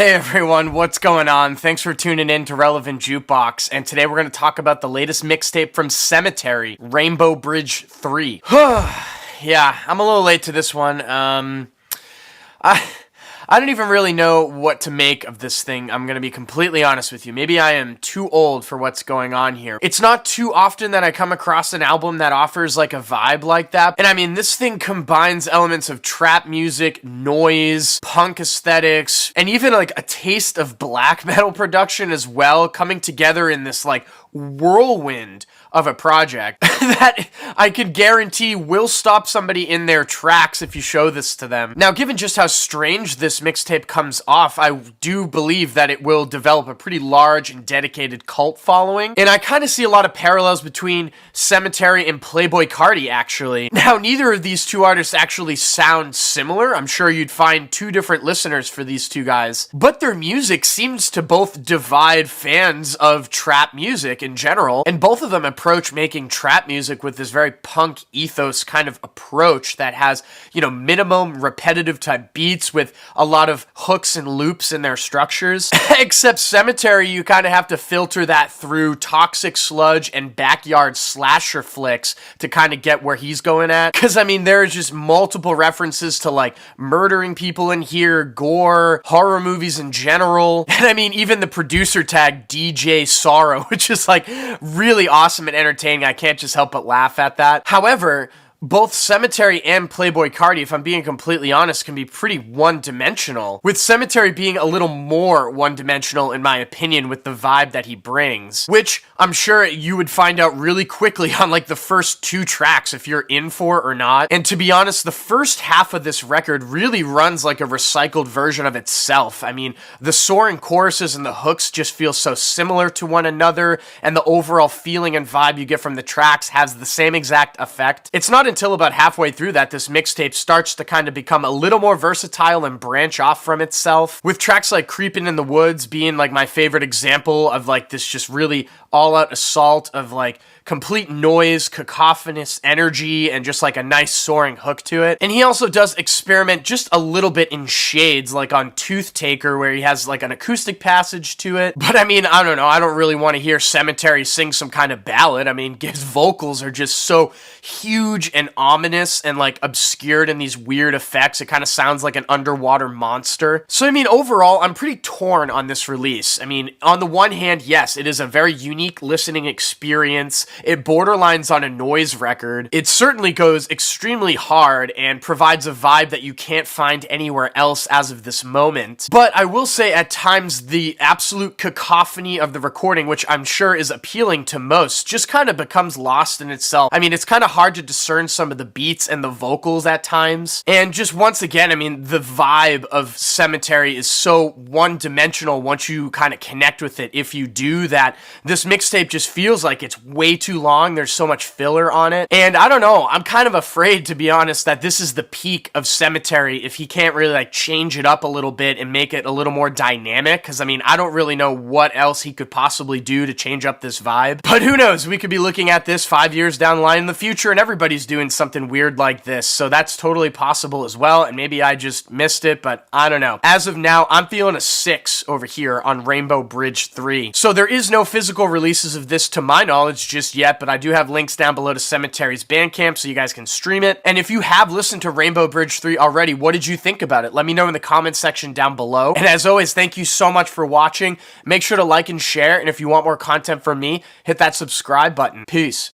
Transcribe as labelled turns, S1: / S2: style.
S1: Hey everyone, what's going on? Thanks for tuning in to Relevant Jukebox, and today we're going to talk about the latest mixtape from Sematary, Rainbow Bridge 3. Yeah, I'm a little late to this one. I don't even really know what to make of this thing. I'm going to be completely honest with you. Maybe I am too old for what's going on here. It's not too often that I come across an album that offers like a vibe like that. And I mean, this thing combines elements of trap music, noise, punk aesthetics, and even like a taste of black metal production as well, coming together in this like whirlwind of a project that I can guarantee will stop somebody in their tracks if you show this to them. Now, given just how strange this mixtape comes off, I do believe that it will develop a pretty large and dedicated cult following, and I kind of see a lot of parallels between Sematary and Playboi Carti, actually. Now, neither of these two artists actually sound similar. I'm sure you'd find two different listeners for these two guys, but their music seems to both divide fans of trap music in general, and both of them approach making trap music with this very punk ethos kind of approach that has, you know, minimum repetitive type beats with a lot of hooks and loops in their structures. Except Sematary, you kind of have to filter that through Toxic Sludge and backyard slasher flicks to kind of get where he's going at. Because, I mean, there's just multiple references to, like, murdering people in here, gore, horror movies in general. And, I mean, even the producer tag, DJ Sorrow, which is, like, really awesome and entertaining. I can't just help but laugh at that. However, both Sematary and Playboi Carti, if I'm being completely honest, can be pretty one-dimensional, with Sematary being a little more one-dimensional in my opinion with the vibe that he brings, which I'm sure you would find out really quickly on like the first two tracks if you're in for or not. And to be honest, the first half of this record really runs like a recycled version of itself. I mean, the soaring choruses and the hooks just feel so similar to one another, and the overall feeling and vibe you get from the tracks has the same exact effect. It's not until about halfway through that this mixtape starts to kind of become a little more versatile and branch off from itself, with tracks like Creepin' in the Woods being like my favorite example of like this just really all-out assault of like complete noise, cacophonous energy, and just like a nice soaring hook to it. And he also does experiment just a little bit in shades, like on Tooth Taker, where he has like an acoustic passage to it. But I mean, I don't know, I don't really want to hear Sematary sing some kind of ballad. I mean, his vocals are just so huge and ominous and like obscured in these weird effects. It kind of sounds like an underwater monster. So I mean, overall, I'm pretty torn on this release. I mean, on the one hand, yes, it is a very unique listening experience. It borderlines on a noise record. It certainly goes extremely hard and provides a vibe that you can't find anywhere else as of this moment. But I will say at times the absolute cacophony of the recording, which I'm sure is appealing to most, just kind of becomes lost in itself. I mean, it's kind of hard to discern some of the beats and the vocals at times. And just once again, I mean, the vibe of Sematary is so one-dimensional once you kind of connect with it. If you do that, this mixtape just feels like it's way too long. There's so much filler on it. And I don't know, I'm kind of afraid, to be honest, that this is the peak of Sematary if he can't really like change it up a little bit and make it a little more dynamic. Because I mean, I don't really know what else he could possibly do to change up this vibe. But who knows, we could be looking at this 5 years down the line in the future and everybody's doing something weird like this. So that's totally possible as well. And maybe I just missed it, but I don't know. As of now, I'm feeling a 6 over here on Rainbow Bridge 3. So there is no physical releases of this to my knowledge just yet, but I do have links down below to Sematary's Bandcamp so you guys can stream it. And if you have listened to Rainbow Bridge 3 already, what did you think about it? Let me know in the comments section down below. And as always, thank you so much for watching. Make sure to like and share, and if you want more content from me, hit that subscribe button. Peace.